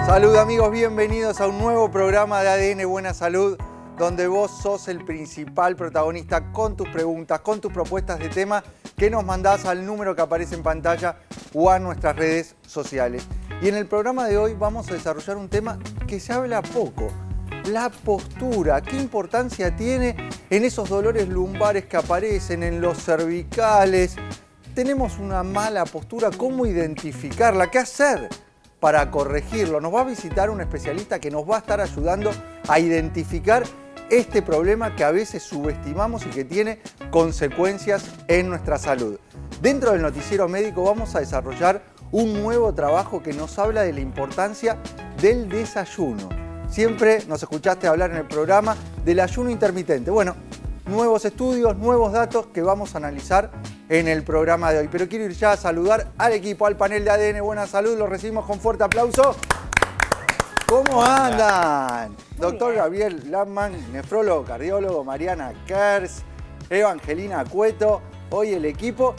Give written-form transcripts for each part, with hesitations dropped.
Salud amigos, bienvenidos a un nuevo programa de ADN Buena Salud, donde vos sos el principal protagonista con tus preguntas, con tus propuestas de tema que nos mandás al número que aparece en pantalla o a nuestras redes sociales. Y en el programa de hoy vamos a desarrollar un tema que se habla poco, la postura. ¿Qué importancia tiene en esos dolores lumbares que aparecen, en los cervicales? Tenemos una mala postura, ¿cómo identificarla? ¿Qué hacer para corregirlo? Nos va a visitar un especialista que nos va a estar ayudando a identificar este problema que a veces subestimamos y que tiene consecuencias en nuestra salud. Dentro del noticiero médico vamos a desarrollar un nuevo trabajo que nos habla de la importancia del desayuno. Siempre nos escuchaste hablar en el programa del ayuno intermitente. Bueno, nuevos estudios, nuevos datos que vamos a analizar en el programa de hoy. Pero quiero ir ya a saludar al equipo, al panel de ADN Buena Salud. Los recibimos con fuerte aplauso. ¿Cómo andan? Doctor Gabriel Lamman, nefrólogo, cardiólogo, Mariana Kers, Evangelina Cueto, hoy el equipo.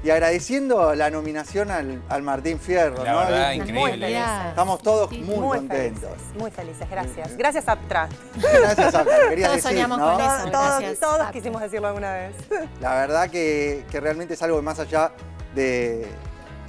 Y agradeciendo la nominación al Martín Fierro. La verdad, increíble. Estamos todos muy contentos. Muy felices, gracias. Gracias, Aptra. Gracias, Aptra. Quería Todos decir, soñamos ¿no? con eso. Todos quisimos decirlo alguna vez. La verdad que realmente es algo que más allá de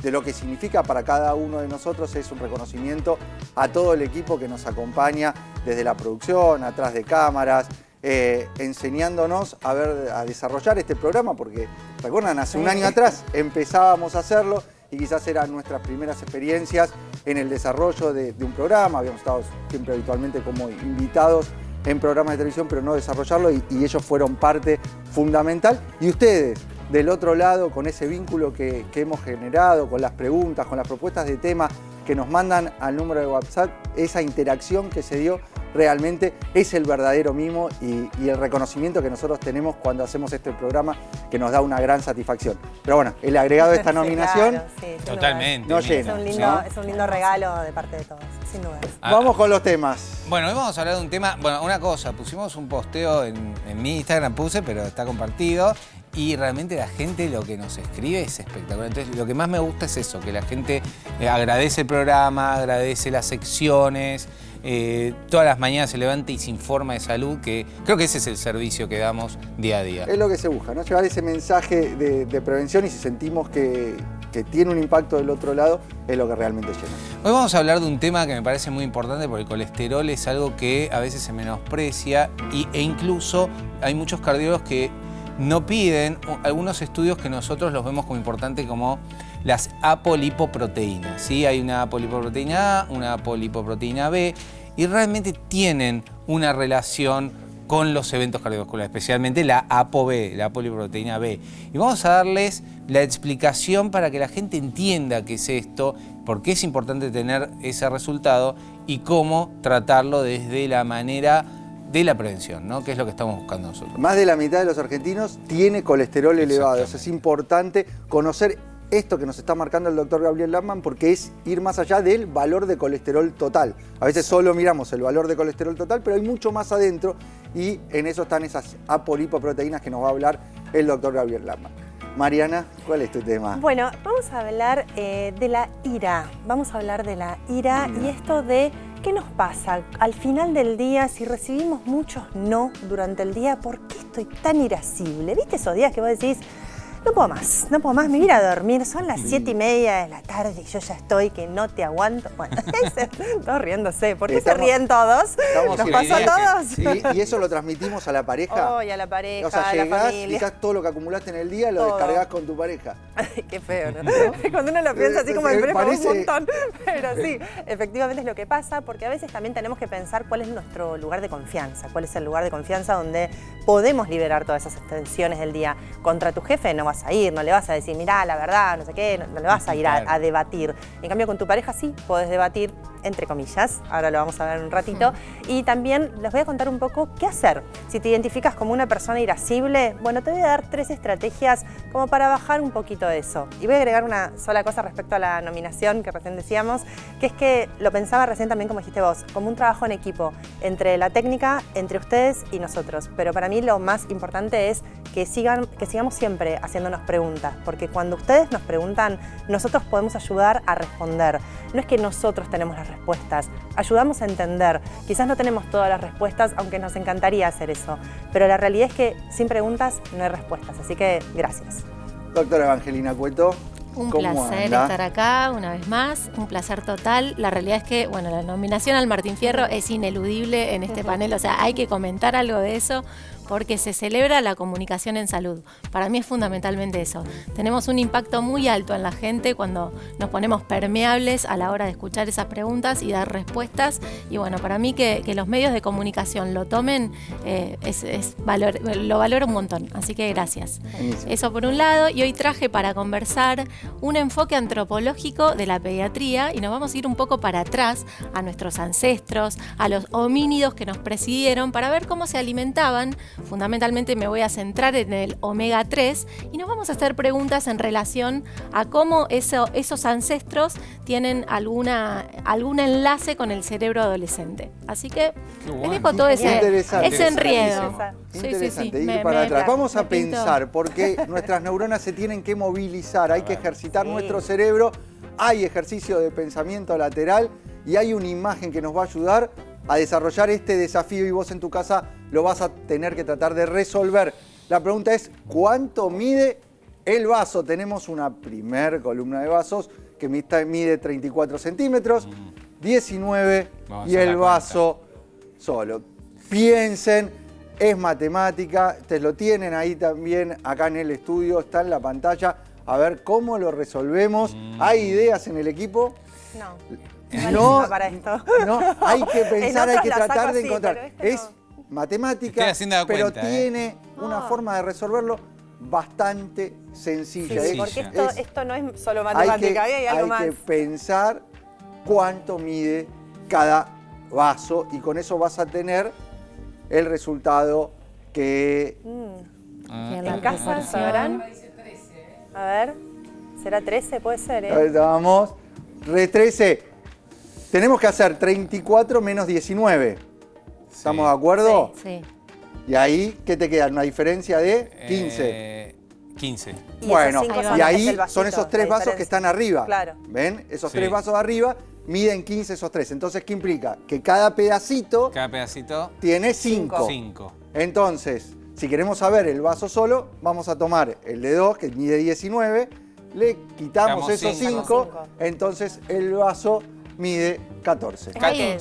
lo que significa para cada uno de nosotros, es un reconocimiento a todo el equipo que nos acompaña desde la producción, atrás de cámaras, enseñándonos a desarrollar este programa, porque recuerdan, hace un año atrás empezábamos a hacerlo y quizás eran nuestras primeras experiencias en el desarrollo de un programa. Habíamos estado siempre habitualmente como invitados en programas de televisión, pero no desarrollarlo, y ellos fueron parte fundamental. Y ustedes, del otro lado, con ese vínculo que hemos generado, con las preguntas, con las propuestas de tema que nos mandan al número de WhatsApp, esa interacción que se dio realmente es el verdadero mimo y el reconocimiento que nosotros tenemos cuando hacemos este programa, que nos da una gran satisfacción. Pero bueno, el agregado de esta nominación, claro, sí, totalmente. no llena. Es un lindo regalo de parte de todos, sin duda. Vamos con los temas. Bueno, hoy vamos a hablar de un tema, bueno, una cosa, pusimos un posteo en mi Instagram, pero está compartido, y realmente la gente lo que nos escribe es espectacular. Entonces, lo que más me gusta es eso, que la gente agradece el programa, agradece las secciones, todas las mañanas se levanta y se informa de salud, que creo que ese es el servicio que damos día a día. Es lo que se busca, ¿no? Llevar ese mensaje de prevención, y si sentimos que tiene un impacto del otro lado, es lo que realmente llena. Hoy vamos a hablar de un tema que me parece muy importante, porque el colesterol es algo que a veces se menosprecia e incluso hay muchos cardiólogos que no piden algunos estudios que nosotros los vemos como importantes, como las apolipoproteínas, ¿sí? Hay una apolipoproteína A, una apolipoproteína B, y realmente tienen una relación con los eventos cardiovasculares, especialmente la ApoB, la apolipoproteína B. Y vamos a darles la explicación para que la gente entienda qué es esto, por qué es importante tener ese resultado y cómo tratarlo desde la manera de la prevención, ¿no? Que es lo que estamos buscando nosotros. Más de la mitad de los argentinos tiene colesterol elevado. Es importante conocer esto que nos está marcando el doctor Gabriel Lamman, porque es ir más allá del valor de colesterol total. A veces solo miramos el valor de colesterol total, pero hay mucho más adentro, y en eso están esas apolipoproteínas que nos va a hablar el doctor Gabriel Lamman. Mariana, ¿cuál es tu tema? Bueno, vamos a hablar de la ira. Vamos a hablar de la ira y esto de qué nos pasa al final del día si recibimos muchos no durante el día. ¿Por qué estoy tan irascible? ¿Viste esos días que vos decís, no puedo más, me voy a ir a dormir, son las 7:30 de la tarde y yo ya estoy, que no te aguanto? Bueno, todos riéndose. ¿Por qué se ríen todos? ¿Nos pasó a todos? Sí, y eso lo transmitimos a la pareja. Y a la pareja, o sea, a la llegás, familia. quizás todo lo que acumulaste en el día lo descargás con tu pareja. Ay, qué feo, ¿no? Cuando uno lo piensa así como en breve, un montón. Pero sí, efectivamente es lo que pasa, porque a veces también tenemos que pensar cuál es nuestro lugar de confianza, cuál es el lugar de confianza donde podemos liberar todas esas tensiones del día. Contra tu jefe no vas a ir, no le vas a decir, mirá, la verdad, no sé qué, no le vas a ir a debatir. En cambio, con tu pareja sí podés debatir, entre comillas, ahora lo vamos a ver en un ratito. Y también les voy a contar un poco qué hacer. Si te identificas como una persona irascible, bueno, te voy a dar 3 estrategias como para bajar un poquito de eso. Y voy a agregar una sola cosa respecto a la nominación que recién decíamos, que es que lo pensaba recién también, como dijiste vos, como un trabajo en equipo, entre la técnica, entre ustedes y nosotros. Pero para mí lo más importante es que sigamos siempre haciéndonos preguntas, porque cuando ustedes nos preguntan, nosotros podemos ayudar a responder. No es que nosotros tenemos las respuestas, ayudamos a entender. Quizás no tenemos todas las respuestas, aunque nos encantaría hacer eso, pero la realidad es que sin preguntas no hay respuestas, así que gracias. Doctora Evangelina Cueto. Un placer estar acá una vez más, un placer total. La realidad es que, bueno, la nominación al Martín Fierro es ineludible en este panel, o sea, hay que comentar algo de eso porque se celebra la comunicación en salud. Para mí es fundamentalmente eso. Tenemos un impacto muy alto en la gente cuando nos ponemos permeables a la hora de escuchar esas preguntas y dar respuestas. Y bueno, para mí que los medios de comunicación lo tomen, lo valoro un montón. Así que gracias. Eso por un lado. Y hoy traje para conversar un enfoque antropológico de la pediatría y nos vamos a ir un poco para atrás a nuestros ancestros, a los homínidos que nos presidieron para ver cómo se alimentaban. Fundamentalmente me voy a centrar en el omega 3 y nos vamos a hacer preguntas en relación a cómo esos ancestros tienen algún enlace con el cerebro adolescente. Así que les dejo todo ese enriedo. Interesante, ir para atrás. Vamos a pensar, porque nuestras neuronas se tienen que movilizar, hay que ejercitar nuestro cerebro, hay ejercicio de pensamiento lateral y hay una imagen que nos va a ayudar a desarrollar este desafío y vos en tu casa lo vas a tener que tratar de resolver. La pregunta es, ¿cuánto mide el vaso? Tenemos una primer columna de vasos que mide 34 centímetros, 19 y el vaso solo. Piensen, es matemática, ustedes lo tienen ahí también, acá en el estudio, está en la pantalla. A ver cómo lo resolvemos. ¿Hay ideas en el equipo? No, para esto. No, hay que pensar, hay que tratar de encontrar. Es matemática, pero tiene una forma de resolverlo bastante sencilla. Sí, porque esto no es solo matemática, hay algo más. Hay que pensar cuánto mide cada vaso y con eso vas a tener el resultado que... En casa sabrán. A ver, ¿será 13? Puede ser, A ver, vamos. 13. Tenemos que hacer 34 menos 19. ¿Estamos de acuerdo? Sí. Y ahí, ¿qué te queda? Una diferencia de 15. 15. Bueno, y ahí vasito, son esos 3 vasos que están arriba. Claro. ¿Ven? Esos 3 vasos arriba miden 15 esos 3. Entonces, ¿qué implica? Que cada pedacito tiene 5. Entonces, si queremos saber el vaso solo, vamos a tomar el de 2, que mide 19, le quitamos esos 5, entonces el vaso mide 14.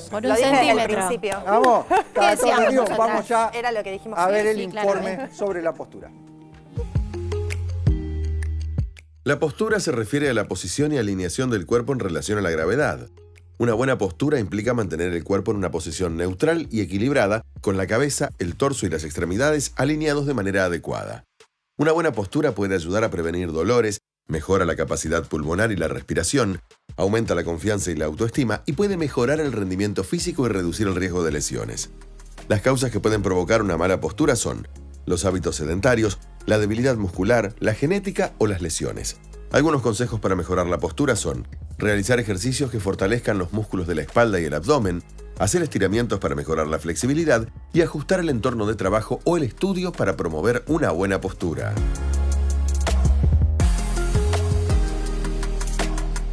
Por un centímetro. Principio. Vamos, 14, vamos ya Era lo que dijimos a ver el claro. informe sobre la postura. La postura se refiere a la posición y alineación del cuerpo en relación a la gravedad. Una buena postura implica mantener el cuerpo en una posición neutral y equilibrada, con la cabeza, el torso y las extremidades alineados de manera adecuada. Una buena postura puede ayudar a prevenir dolores, mejora la capacidad pulmonar y la respiración, aumenta la confianza y la autoestima y puede mejorar el rendimiento físico y reducir el riesgo de lesiones. Las causas que pueden provocar una mala postura son los hábitos sedentarios, la debilidad muscular, la genética o las lesiones. Algunos consejos para mejorar la postura son realizar ejercicios que fortalezcan los músculos de la espalda y el abdomen, hacer estiramientos para mejorar la flexibilidad y ajustar el entorno de trabajo o el estudio para promover una buena postura.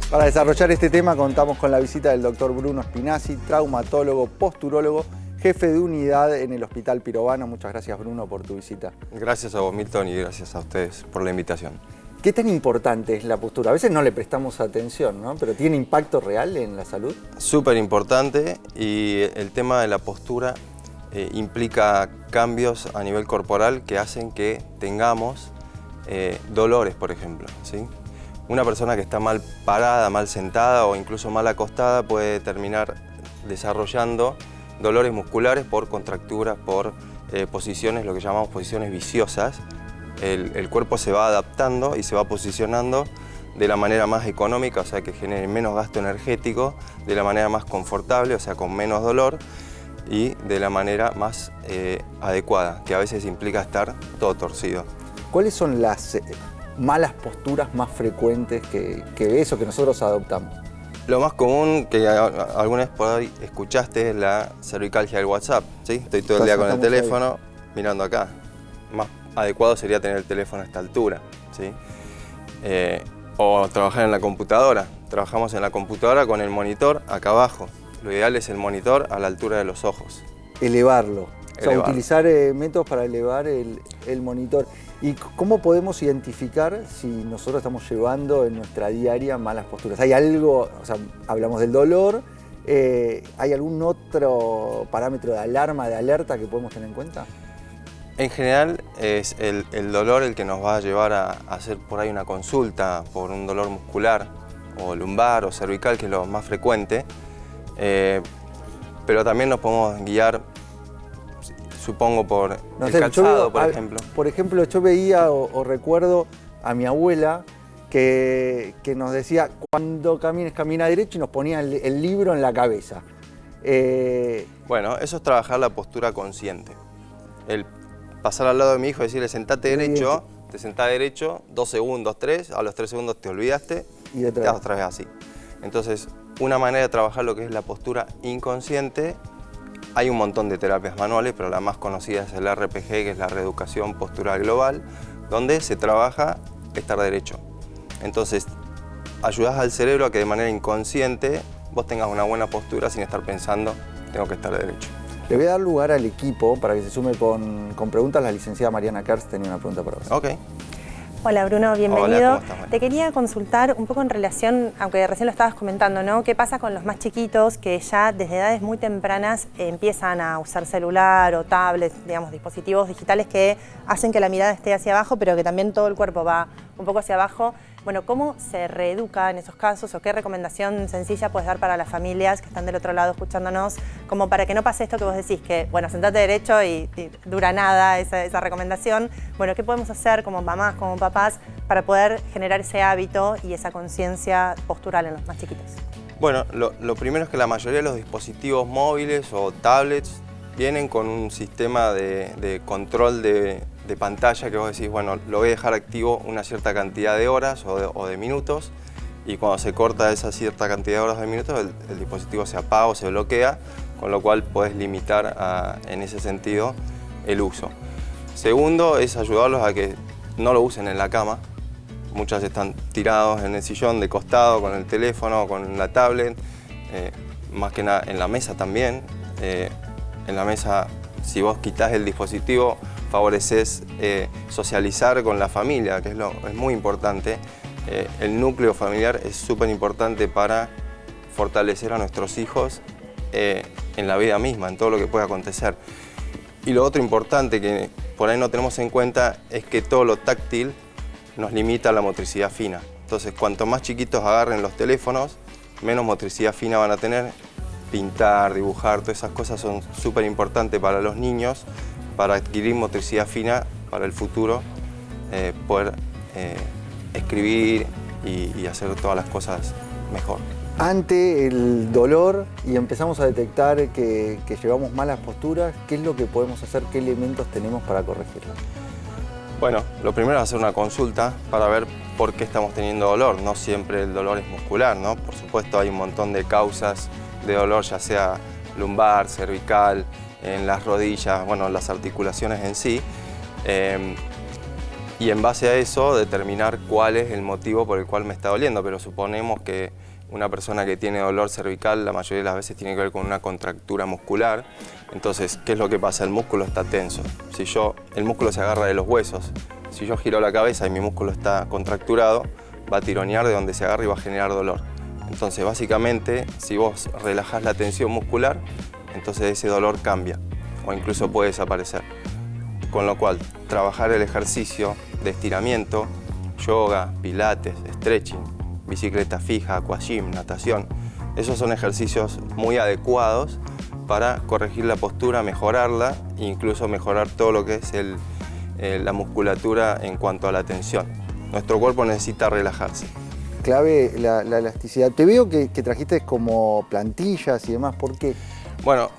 Para desarrollar este tema contamos con la visita del doctor Bruno Spinazzi, traumatólogo, posturólogo, jefe de unidad en el Hospital Pirovano. Muchas gracias, Bruno, por tu visita. Gracias a vos, Milton, y gracias a ustedes por la invitación. ¿Qué tan importante es la postura? A veces no le prestamos atención, ¿no? Pero ¿tiene impacto real en la salud? Súper importante, y el tema de la postura implica cambios a nivel corporal que hacen que tengamos dolores, por ejemplo, ¿sí? Una persona que está mal parada, mal sentada o incluso mal acostada puede terminar desarrollando dolores musculares por contracturas, por posiciones, lo que llamamos posiciones viciosas. El cuerpo se va adaptando y se va posicionando de la manera más económica, o sea que genere menos gasto energético, de la manera más confortable, o sea con menos dolor, y de la manera más adecuada, que a veces implica estar todo torcido. ¿Cuáles son las malas posturas más frecuentes que ves o que nosotros adoptamos? Lo más común que alguna vez por ahí escuchaste es la cervicalgia del WhatsApp, ¿sí? Estoy todo el día con el teléfono mirando acá. adecuado sería tener el teléfono a esta altura, ¿sí? O trabajar en la computadora. Trabajamos en la computadora con el monitor acá abajo. Lo ideal es el monitor a la altura de los ojos. Elevarlo. O sea, utilizar métodos para elevar el monitor. ¿Y cómo podemos identificar si nosotros estamos llevando en nuestra diaria malas posturas? ¿Hay algo, o sea, hablamos del dolor, ¿hay algún otro parámetro de alarma, de alerta que podemos tener en cuenta? En general es el dolor el que nos va a llevar a hacer por ahí una consulta por un dolor muscular o lumbar o cervical, que es lo más frecuente, pero también nos podemos guiar, supongo, por el calzado, por ejemplo. Por ejemplo, yo veía o recuerdo a mi abuela que nos decía, cuando camines, camina derecho, y nos ponía el libro en la cabeza. Bueno, eso es trabajar la postura consciente. El pasar al lado de mi hijo y decirle, sentate derecho, te sentás derecho, 2 segundos, 3, a los 3 segundos te olvidaste y te das otra vez así. Entonces, una manera de trabajar lo que es la postura inconsciente. Hay un montón de terapias manuales, pero la más conocida es el RPG, que es la reeducación postural global, donde se trabaja estar derecho. Entonces, ayudas al cerebro a que de manera inconsciente vos tengas una buena postura sin estar pensando, tengo que estar derecho. Le voy a dar lugar al equipo para que se sume con preguntas. La licenciada Mariana Kerst tenía una pregunta para vos. Ok. Hola Bruno, bienvenido. Hola, ¿cómo estás? Te quería consultar un poco en relación, aunque recién lo estabas comentando, ¿no? ¿Qué pasa con los más chiquitos que ya desde edades muy tempranas empiezan a usar celular o tablets, digamos, dispositivos digitales que hacen que la mirada esté hacia abajo, pero que también todo el cuerpo va un poco hacia abajo? Bueno, ¿cómo se reeduca en esos casos o qué recomendación sencilla puedes dar para las familias que están del otro lado escuchándonos, como para que no pase esto que vos decís, que bueno, sentate derecho y dura nada esa recomendación? Bueno, ¿qué podemos hacer como mamás, como papás, para poder generar ese hábito y esa conciencia postural en los más chiquitos? Bueno, lo primero es que la mayoría de los dispositivos móviles o tablets vienen con un sistema de control de pantalla que vos decís, bueno, lo voy a dejar activo una cierta cantidad de horas o de minutos, y cuando se corta esa cierta cantidad de horas o de minutos, el dispositivo se apaga o se bloquea, con lo cual podés limitar en ese sentido el uso. Segundo es ayudarlos a que no lo usen en la cama. Muchas están tirados en el sillón de costado con el teléfono, con la tablet, más que nada en la mesa también. En la mesa, si vos quitás el dispositivo, favoreces socializar con la familia, que es muy importante. El núcleo familiar es súper importante para fortalecer a nuestros hijos en la vida misma, en todo lo que pueda acontecer. Y lo otro importante que por ahí no tenemos en cuenta es que todo lo táctil nos limita la motricidad fina. Entonces, cuanto más chiquitos agarren los teléfonos, menos motricidad fina van a tener. Pintar, dibujar, todas esas cosas son súper importantes para los niños, para adquirir motricidad fina para el futuro, poder escribir y hacer todas las cosas mejor. Ante el dolor y empezamos a detectar que llevamos malas posturas, ¿qué es lo que podemos hacer? ¿Qué elementos tenemos para corregirlo? Bueno, lo primero es hacer una consulta para ver por qué estamos teniendo dolor. No siempre el dolor es muscular, ¿no? Por supuesto hay un montón de causas de dolor, ya sea lumbar, cervical, en las rodillas, bueno, las articulaciones en sí. Y en base a eso determinar cuál es el motivo por el cual me está doliendo. Pero suponemos que una persona que tiene dolor cervical la mayoría de las veces tiene que ver con una contractura muscular. Entonces, ¿qué es lo que pasa? El músculo está tenso. El músculo se agarra de los huesos. Si yo giro la cabeza y mi músculo está contracturado, va a tironear de donde se agarra y va a generar dolor. Entonces, básicamente, si vos relajás la tensión muscular, entonces ese dolor cambia o incluso puede desaparecer. Con lo cual, trabajar el ejercicio de estiramiento, yoga, pilates, stretching, bicicleta fija, aquagym, natación, esos son ejercicios muy adecuados para corregir la postura, mejorarla e incluso mejorar todo lo que es la musculatura en cuanto a la tensión. Nuestro cuerpo necesita relajarse. Clave la elasticidad. Te veo que trajiste como plantillas y demás. ¿Por qué? Bueno,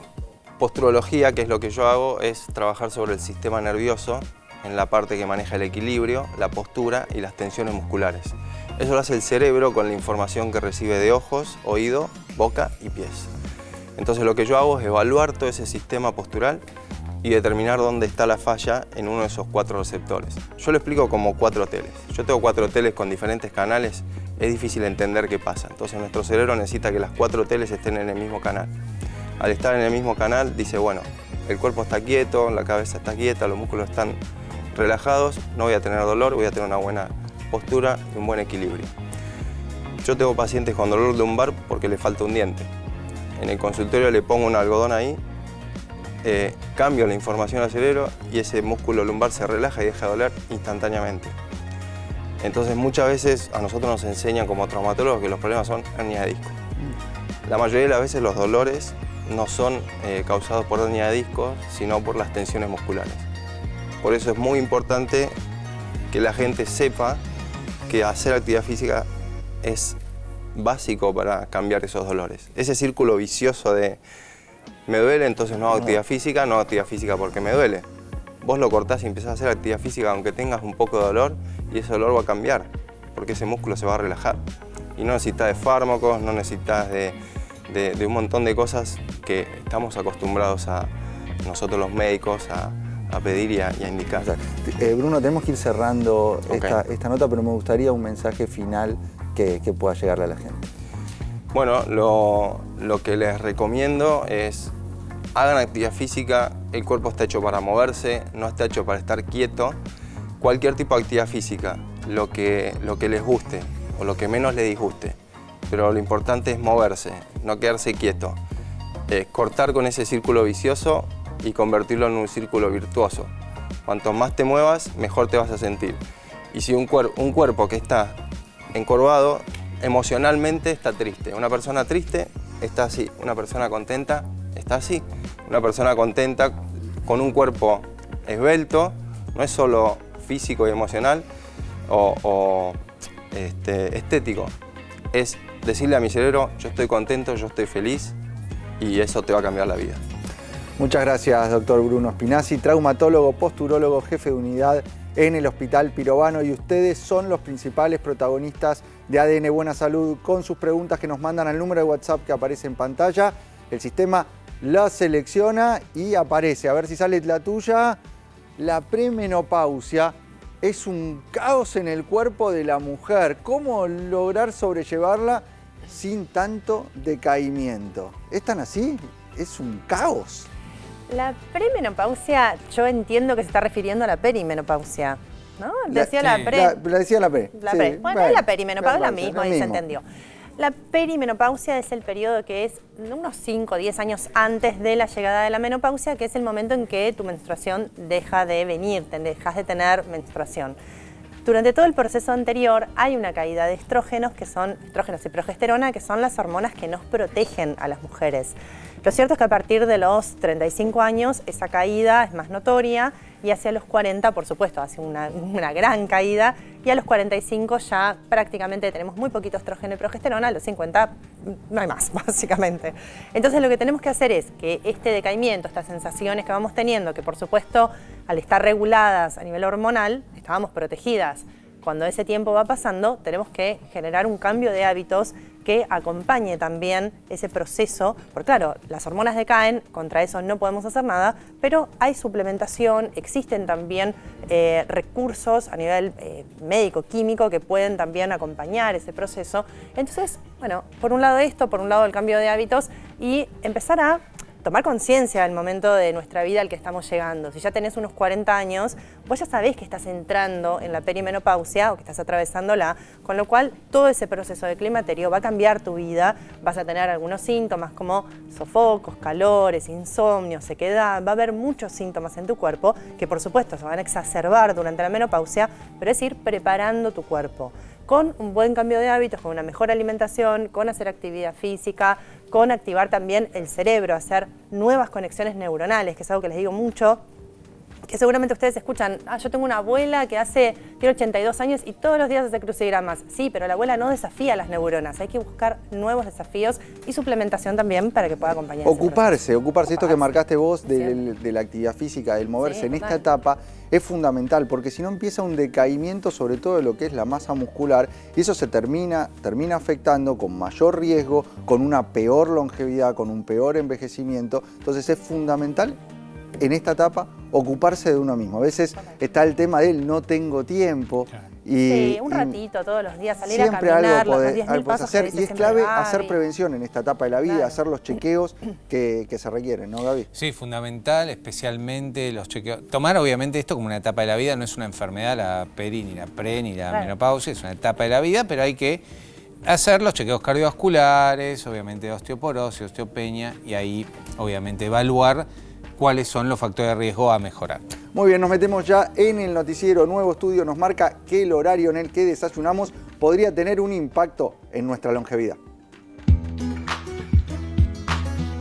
posturología, que es lo que yo hago, es trabajar sobre el sistema nervioso en la parte que maneja el equilibrio, la postura y las tensiones musculares. Eso lo hace el cerebro con la información que recibe de ojos, oído, boca y pies. Entonces lo que yo hago es evaluar todo ese sistema postural y determinar dónde está la falla en uno de esos 4 receptores. Yo lo explico como 4 teles. Yo tengo 4 teles con diferentes canales, es difícil entender qué pasa. Entonces nuestro cerebro necesita que las 4 teles estén en el mismo canal. Al estar en el mismo canal dice, bueno, el cuerpo está quieto, la cabeza está quieta, los músculos están relajados, no voy a tener dolor, voy a tener una buena postura y un buen equilibrio. Yo tengo pacientes con dolor lumbar porque le falta un diente. En el consultorio le pongo un algodón ahí, cambio la información al cerebro y ese músculo lumbar se relaja y deja de doler instantáneamente. Entonces muchas veces a nosotros nos enseñan como traumatólogos que los problemas son hernia de disco. La mayoría de las veces los dolores no son causados por hernia de disco, sino por las tensiones musculares. Por eso es muy importante que la gente sepa que hacer actividad física es básico para cambiar esos dolores. Ese círculo vicioso de me duele, entonces no hago actividad física porque me duele. Vos lo cortás y empezás a hacer actividad física aunque tengas un poco de dolor y ese dolor va a cambiar porque ese músculo se va a relajar. Y no necesitas de fármacos, no necesitas de un montón de cosas que estamos acostumbrados a nosotros los médicos a pedir y a indicar. Bruno, tenemos que ir cerrando Okay. esta nota, pero me gustaría un mensaje final que pueda llegarle a la gente. Bueno, lo que les recomiendo es hagan actividad física, el cuerpo está hecho para moverse, no está hecho para estar quieto. Cualquier tipo de actividad física, lo que les guste o lo que menos les disguste, pero lo importante es moverse, no quedarse quieto. Cortar con ese círculo vicioso y convertirlo en un círculo virtuoso. Cuanto más te muevas, mejor te vas a sentir. Y si un cuerpo que está encorvado, emocionalmente está triste. Una persona triste está así, una persona contenta está así. Una persona contenta con un cuerpo esbelto, no es solo físico y emocional o estético, es decirle a mi cerebro, yo estoy contento, yo estoy feliz y eso te va a cambiar la vida. Muchas gracias, doctor Bruno Spinazzi, traumatólogo, posturólogo, jefe de unidad en el Hospital Pirovano, y ustedes son los principales protagonistas de ADN Buena Salud con sus preguntas que nos mandan al número de WhatsApp que aparece en pantalla. El sistema la selecciona y aparece. A ver si sale la tuya. La premenopausia es un caos en el cuerpo de la mujer. ¿Cómo lograr sobrellevarla sin tanto decaimiento? ¿Es tan así? ¿Es un caos? La premenopausia, yo entiendo que se está refiriendo a la perimenopausia, ¿no? Decía sí. la pre. La decía la pre. La Sí, pre. Bueno, es la perimenopausia, la mismo, misma, y se entendió. La perimenopausia es el periodo que es unos 5 o 10 años antes de la llegada de la menopausia, que es el momento en que tu menstruación deja de venir, dejas de tener menstruación. Durante todo el proceso anterior hay una caída de estrógenos, que son estrógenos y progesterona, que son las hormonas que nos protegen a las mujeres. Lo cierto es que a partir de los 35 años esa caída es más notoria y hacia los 40, por supuesto, hace una gran caída, y a los 45 ya prácticamente tenemos muy poquito estrógeno y progesterona, a los 50 no hay más, básicamente. Entonces lo que tenemos que hacer es que este decaimiento, estas sensaciones que vamos teniendo, que por supuesto al estar reguladas a nivel hormonal, estábamos protegidas. Cuando ese tiempo va pasando, tenemos que generar un cambio de hábitos que acompañe también ese proceso, porque claro, las hormonas decaen, contra eso no podemos hacer nada, pero hay suplementación, existen también recursos a nivel médico-químico que pueden también acompañar ese proceso. Entonces, bueno, por un lado esto, por un lado el cambio de hábitos y empezar a tomar conciencia del momento de nuestra vida al que estamos llegando. Si ya tenés unos 40 años, vos ya sabés que estás entrando en la perimenopausia o que estás atravesándola, con lo cual todo ese proceso de climaterio va a cambiar tu vida, vas a tener algunos síntomas como sofocos, calores, insomnio, sequedad, va a haber muchos síntomas en tu cuerpo que por supuesto se van a exacerbar durante la menopausia, pero es ir preparando tu cuerpo con un buen cambio de hábitos, con una mejor alimentación, con hacer actividad física, con activar también el cerebro, hacer nuevas conexiones neuronales, que es algo que les digo mucho, que seguramente ustedes escuchan, yo tengo una abuela que tiene 82 años y todos los días hace crucigramas. Sí, pero la abuela no desafía las neuronas, hay que buscar nuevos desafíos y suplementación también para que pueda acompañar. Ocuparse, esto que marcaste vos de la actividad física, del moverse Sí, en total. esta etapa es fundamental, porque si no empieza un decaimiento sobre todo de lo que es la masa muscular y eso se termina afectando con mayor riesgo, con una peor longevidad, con un peor envejecimiento. Entonces es fundamental en esta etapa, ocuparse de uno mismo. A veces está el tema del no tengo tiempo. Sí, un ratito todos los días, salir a caminar los 10.000 pasos hacer, y es clave hacer prevención en esta etapa de la vida, hacer los chequeos que se requieren, ¿no, Gaby? Sí, fundamental, especialmente los chequeos. Tomar obviamente esto como una etapa de la vida, no es una enfermedad la peri, ni la pre, ni la menopausia, es una etapa de la vida, pero hay que hacer los chequeos cardiovasculares, obviamente osteoporosis, osteopenia, y ahí obviamente evaluar cuáles son los factores de riesgo a mejorar. Muy bien, nos metemos ya en el noticiero. Nuevo estudio nos marca que el horario en el que desayunamos podría tener un impacto en nuestra longevidad.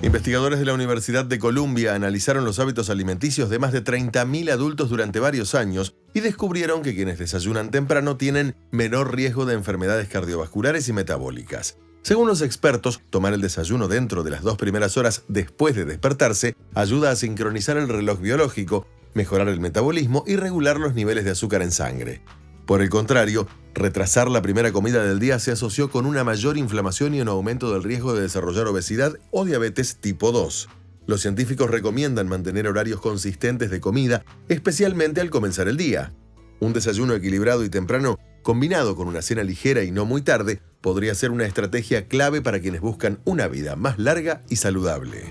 Investigadores de la Universidad de Columbia analizaron los hábitos alimenticios de más de 30.000 adultos durante varios años y descubrieron que quienes desayunan temprano tienen menor riesgo de enfermedades cardiovasculares y metabólicas. Según los expertos, tomar el desayuno dentro de las 2 primeras horas después de despertarse ayuda a sincronizar el reloj biológico, mejorar el metabolismo y regular los niveles de azúcar en sangre. Por el contrario, retrasar la primera comida del día se asoció con una mayor inflamación y un aumento del riesgo de desarrollar obesidad o diabetes tipo 2. Los científicos recomiendan mantener horarios consistentes de comida, especialmente al comenzar el día. Un desayuno equilibrado y temprano, combinado con una cena ligera y no muy tarde, podría ser una estrategia clave para quienes buscan una vida más larga y saludable.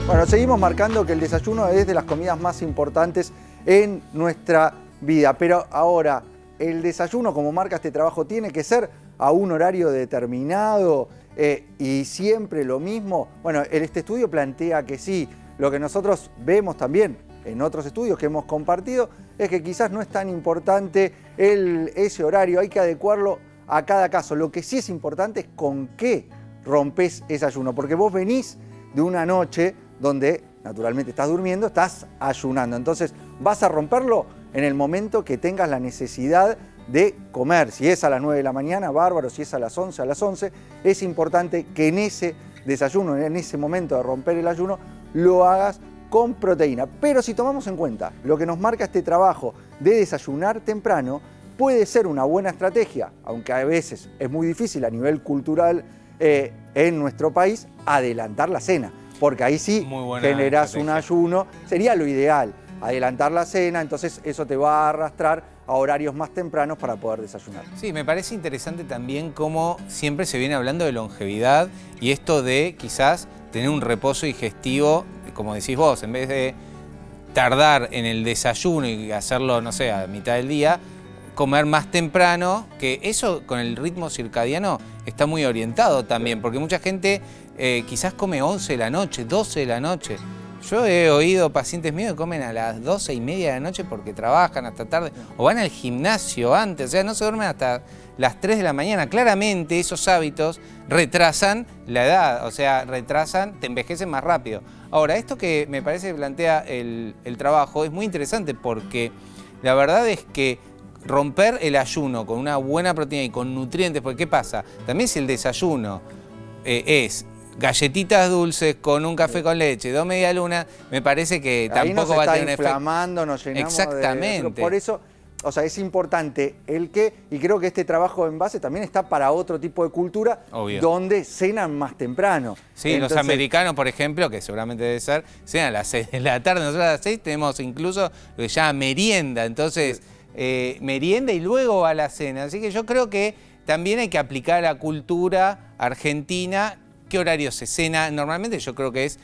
Bueno, seguimos marcando que el desayuno es de las comidas más importantes en nuestra vida, pero ahora, ¿el desayuno, como marca este trabajo, tiene que ser a un horario determinado y siempre lo mismo? Bueno, este estudio plantea que sí. Lo que nosotros vemos también en otros estudios que hemos compartido es que quizás no es tan importante ese horario, hay que adecuarlo a cada caso. Lo que sí es importante es con qué rompes ese ayuno, porque vos venís de una noche donde naturalmente estás durmiendo, estás ayunando. Entonces vas a romperlo en el momento que tengas la necesidad de comer. Si es a las 9 de la mañana, bárbaro. Si es a las 11, a las 11. Es importante que en ese desayuno, en ese momento de romper el ayuno, lo hagas con proteína. Pero si tomamos en cuenta lo que nos marca este trabajo de desayunar temprano, puede ser una buena estrategia, aunque a veces es muy difícil a nivel cultural en nuestro país, adelantar la cena. Porque ahí sí generás un ayuno, sería lo ideal, adelantar la cena, entonces eso te va a arrastrar a horarios más tempranos para poder desayunar. Sí, me parece interesante también cómo siempre se viene hablando de longevidad y esto de quizás tener un reposo digestivo, como decís vos, en vez de tardar en el desayuno y hacerlo, no sé, a mitad del día, comer más temprano, que eso con el ritmo circadiano está muy orientado también, porque mucha gente quizás come 11 de la noche, 12 de la noche. Yo he oído pacientes míos que comen a las 12:30 de la noche porque trabajan hasta tarde o van al gimnasio antes, o sea, no se duermen hasta las 3 de la mañana. Claramente esos hábitos retrasan la edad, o sea, te envejecen más rápido. Ahora, esto que me parece que plantea el trabajo es muy interesante porque la verdad es que romper el ayuno con una buena proteína y con nutrientes, porque ¿qué pasa? También si el desayuno es galletitas dulces con un café con leche, 2 medialunas, me parece que tampoco va a tener efecto. Inflamando, nos llenamos. Exactamente. Por eso, o sea, es importante y creo que este trabajo en base también está para otro tipo de cultura, obvio, donde cenan más temprano. Sí, entonces, los americanos, por ejemplo, que seguramente debe ser, cenan a las 6 de la tarde, nosotros a las 6 tenemos incluso lo que se llama merienda, entonces merienda y luego a la cena. Así que yo creo que también hay que aplicar a la cultura argentina. ¿Qué horario se cena? Normalmente yo creo que es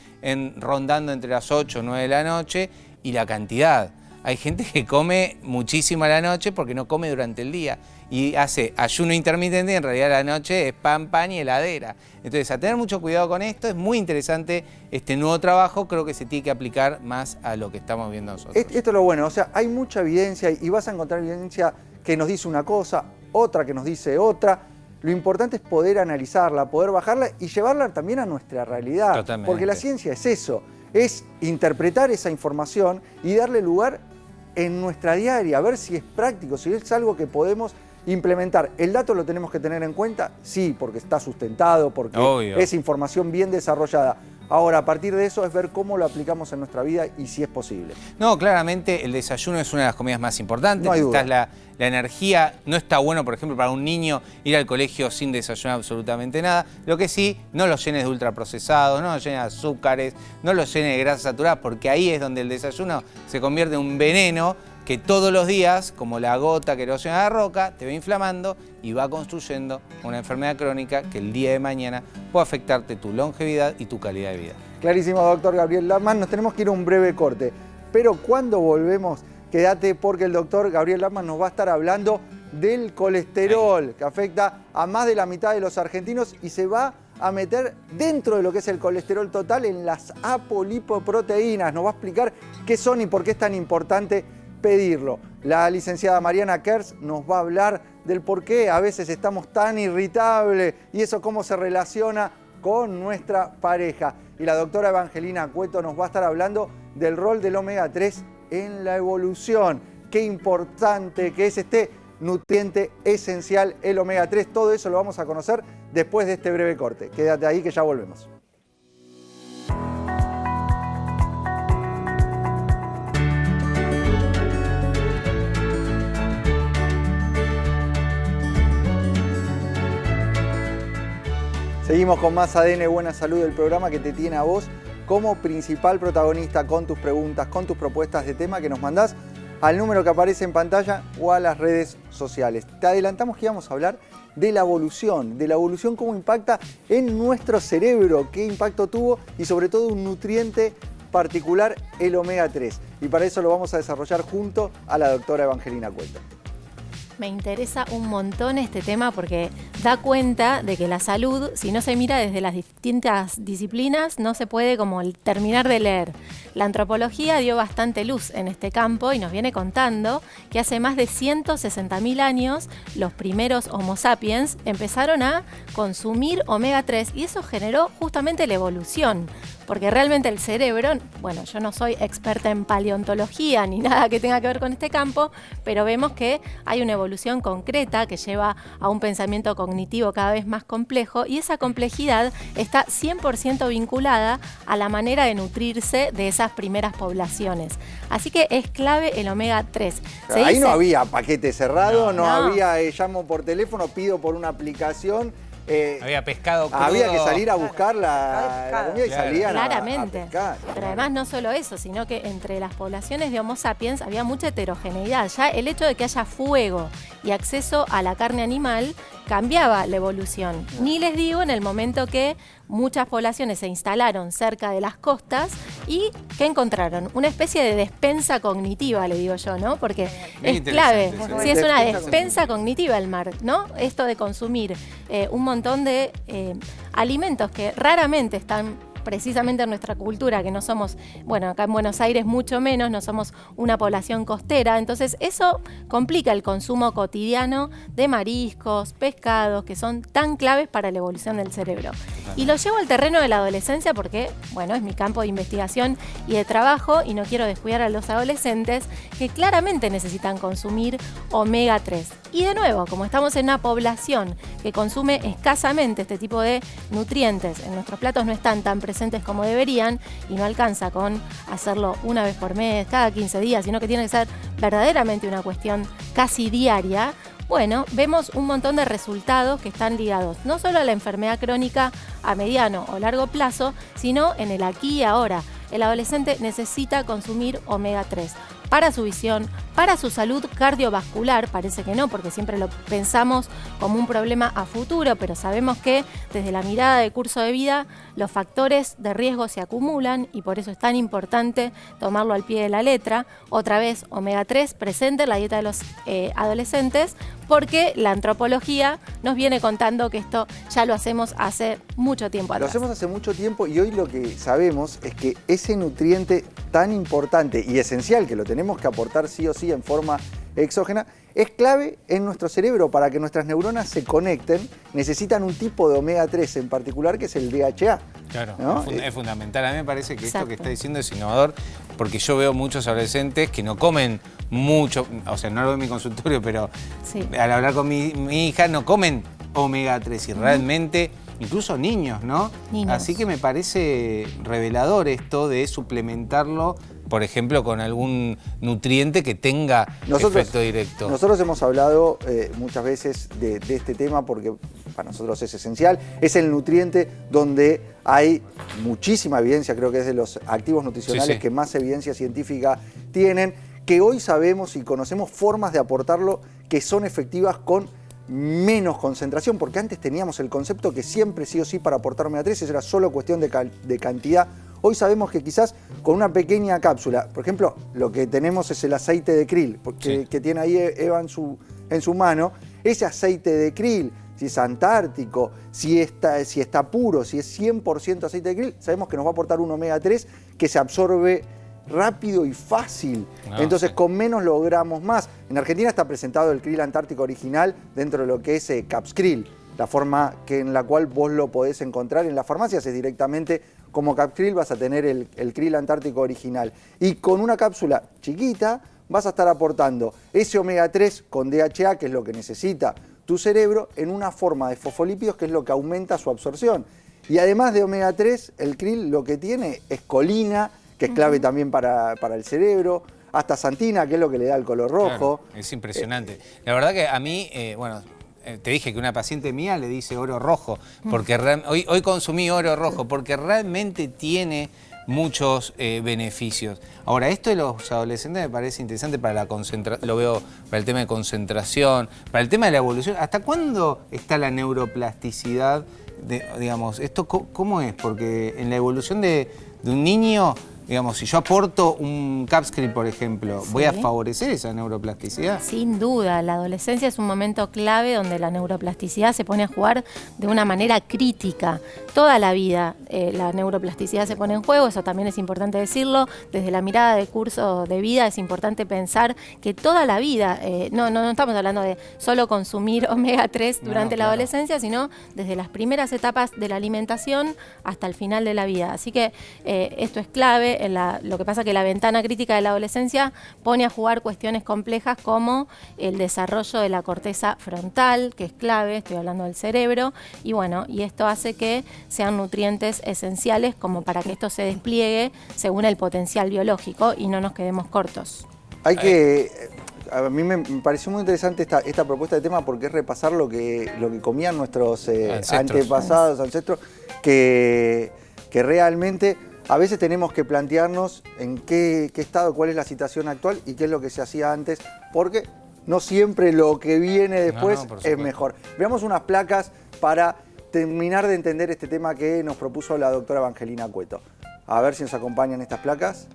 rondando entre las 8 o 9 de la noche y la cantidad. Hay gente que come muchísimo a la noche porque no come durante el día y hace ayuno intermitente y en realidad a la noche es pan y heladera. Entonces, a tener mucho cuidado con esto, es muy interesante este nuevo trabajo, creo que se tiene que aplicar más a lo que estamos viendo nosotros. Esto es lo bueno, o sea, hay mucha evidencia y vas a encontrar evidencia que nos dice una cosa, otra que nos dice otra. Lo importante es poder analizarla, poder bajarla y llevarla también a nuestra realidad. Totalmente. Porque la ciencia es eso, es interpretar esa información y darle lugar en nuestra diaria, a ver si es práctico, si es algo que podemos implementar. ¿El dato lo tenemos que tener en cuenta? Sí, porque está sustentado, porque obvio, es información bien desarrollada. Ahora, a partir de eso es ver cómo lo aplicamos en nuestra vida y si es posible. No, claramente el desayuno es una de las comidas más importantes. No hay duda. La energía, no está bueno, por ejemplo, para un niño ir al colegio sin desayunar absolutamente nada. Lo que sí, no lo llenes de ultraprocesados, no lo llenes de azúcares, no lo llenes de grasas saturadas, porque ahí es donde el desayuno se convierte en un veneno que todos los días, como la gota que erosiona la roca, te va inflamando y va construyendo una enfermedad crónica que el día de mañana puede afectarte tu longevidad y tu calidad de vida. Clarísimo, doctor Gabriel Lappmann. Nos tenemos que ir a un breve corte, pero cuando volvemos, quédate porque el doctor Gabriel Lappmann nos va a estar hablando del colesterol, que afecta a más de la mitad de los argentinos y se va a meter dentro de lo que es el colesterol total en las apolipoproteínas. Nos va a explicar qué son y por qué es tan importante pedirlo. La licenciada Mariana Kers nos va a hablar del por qué a veces estamos tan irritables y eso cómo se relaciona con nuestra pareja. Y la doctora Evangelina Cueto nos va a estar hablando del rol del omega 3 en la evolución. Qué importante que es este nutriente esencial, el omega 3. Todo eso lo vamos a conocer después de este breve corte. Quédate ahí que ya volvemos. Seguimos con más ADN Buena Salud, el programa que te tiene a vos como principal protagonista con tus preguntas, con tus propuestas de tema que nos mandás al número que aparece en pantalla o a las redes sociales. Te adelantamos que íbamos a hablar de la evolución, cómo impacta en nuestro cerebro, qué impacto tuvo y sobre todo un nutriente particular, el omega 3. Y para eso lo vamos a desarrollar junto a la doctora Evangelina Cueto. Me interesa un montón este tema porque da cuenta de que la salud, si no se mira desde las distintas disciplinas, no se puede como terminar de leer. La antropología dio bastante luz en este campo y nos viene contando que hace más de 160.000 años los primeros Homo sapiens empezaron a consumir omega 3 y eso generó justamente la evolución. Porque realmente el cerebro, bueno, yo no soy experta en paleontología ni nada que tenga que ver con este campo, pero vemos que hay una evolución concreta que lleva a un pensamiento cognitivo cada vez más complejo y esa complejidad está 100% vinculada a la manera de nutrirse de esas primeras poblaciones. Así que es clave el omega 3. Ahí no había paquete cerrado, no había llamo por teléfono, pido por una aplicación. Había pescado crudo. Había que salir a buscar la comida y salían claramente. a pescar. Pero además no solo eso, sino que entre las poblaciones de Homo sapiens había mucha heterogeneidad. Ya el hecho de que haya fuego y acceso a la carne animal cambiaba la evolución. Ni les digo en el momento que muchas poblaciones se instalaron cerca de las costas y ¿qué encontraron? Una especie de despensa cognitiva, le digo yo, ¿no? Porque es clave. Sí, es una despensa cognitiva el mar, ¿no? Esto de consumir un montón de alimentos que raramente están precisamente en nuestra cultura, que no somos, bueno, acá en Buenos Aires mucho menos, no somos una población costera, entonces eso complica el consumo cotidiano de mariscos, pescados, que son tan claves para la evolución del cerebro. Y lo llevo al terreno de la adolescencia porque, bueno, es mi campo de investigación y de trabajo y no quiero descuidar a los adolescentes que claramente necesitan consumir omega 3. Y de nuevo, como estamos en una población que consume escasamente este tipo de nutrientes, en nuestros platos no están tan presentes como deberían y no alcanza con hacerlo una vez por mes, cada 15 días, sino que tiene que ser verdaderamente una cuestión casi diaria. Bueno, vemos un montón de resultados que están ligados no solo a la enfermedad crónica a mediano o largo plazo, sino en el aquí y ahora. El adolescente necesita consumir omega 3 para su visión, para su salud cardiovascular, parece que no, porque siempre lo pensamos como un problema a futuro, pero sabemos que desde la mirada de curso de vida los factores de riesgo se acumulan y por eso es tan importante tomarlo al pie de la letra. Otra vez, omega 3 presente en la dieta de los adolescentes, porque la antropología nos viene contando que esto ya lo hacemos hace mucho tiempo atrás. Lo hacemos hace mucho tiempo y hoy lo que sabemos es que ese nutriente tan importante y esencial que lo tenemos que aportar sí o sí en forma exógena, es clave en nuestro cerebro para que nuestras neuronas se conecten. Necesitan un tipo de omega 3 en particular que es el DHA. Claro, ¿no? Es fundamental. A mí me parece que esto que está diciendo es innovador porque yo veo muchos adolescentes que no comen mucho, o sea, no lo veo en mi consultorio, pero al hablar con mi hija no comen omega 3 y realmente incluso niños, ¿no? Niños. Así que me parece revelador esto de suplementarlo, por ejemplo, con algún nutriente que tenga efecto directo. Nosotros hemos hablado muchas veces de este tema porque para nosotros es esencial. Es el nutriente donde hay muchísima evidencia, creo que es de los activos nutricionales que más evidencia científica tienen, que hoy sabemos y conocemos formas de aportarlo que son efectivas con menos concentración, porque antes teníamos el concepto que siempre sí o sí para aportar omega 3 era solo cuestión de cantidad. Hoy sabemos que quizás con una pequeña cápsula, por ejemplo, lo que tenemos es el aceite de krill, que tiene ahí Eva en su mano, ese aceite de krill, si es antártico, si está puro, si es 100% aceite de krill, sabemos que nos va a aportar un omega 3 que se absorbe rápido y fácil. Entonces con menos logramos más. En Argentina está presentado el krill antártico original dentro de lo que es Capskrill. La forma en la cual vos lo podés encontrar en las farmacias es directamente como Capskrill, vas a tener el krill antártico original. Y con una cápsula chiquita vas a estar aportando ese omega 3 con DHA, que es lo que necesita tu cerebro, en una forma de fosfolípidos, que es lo que aumenta su absorción. Y además de omega 3, el krill lo que tiene es colina, que es clave también para el cerebro, hasta santina, que es lo que le da el color rojo. Claro, es impresionante. La verdad que a mí, bueno, te dije que una paciente mía le dice oro rojo, porque hoy consumí oro rojo, porque realmente tiene muchos beneficios. Ahora, esto de los adolescentes me parece interesante para la concentración, lo veo para el tema de concentración, para el tema de la evolución. ¿Hasta cuándo está la neuroplasticidad? Digamos, ¿esto cómo es? Porque en la evolución de un niño, digamos, si yo aporto un Capskrill, por ejemplo, ¿voy a favorecer esa neuroplasticidad? Sin duda, la adolescencia es un momento clave donde la neuroplasticidad se pone a jugar de una manera crítica. Toda la vida la neuroplasticidad se pone en juego, eso también es importante decirlo. Desde la mirada de curso de vida es importante pensar que toda la vida, no estamos hablando de solo consumir omega 3 durante la adolescencia, sino desde las primeras etapas de la alimentación hasta el final de la vida. Así que esto es clave. Lo que pasa es que la ventana crítica de la adolescencia pone a jugar cuestiones complejas como el desarrollo de la corteza frontal, que es clave, estoy hablando del cerebro, y bueno, y esto hace que sean nutrientes esenciales como para que esto se despliegue según el potencial biológico y no nos quedemos cortos. A mí me pareció muy interesante esta propuesta de tema porque es repasar lo que comían nuestros antepasados, ancestros, que realmente a veces tenemos que plantearnos en qué estado, cuál es la situación actual y qué es lo que se hacía antes, porque no siempre lo que viene después es mejor. Veamos unas placas para terminar de entender este tema que nos propuso la doctora Evangelina Cueto. A ver si nos acompañan estas placas.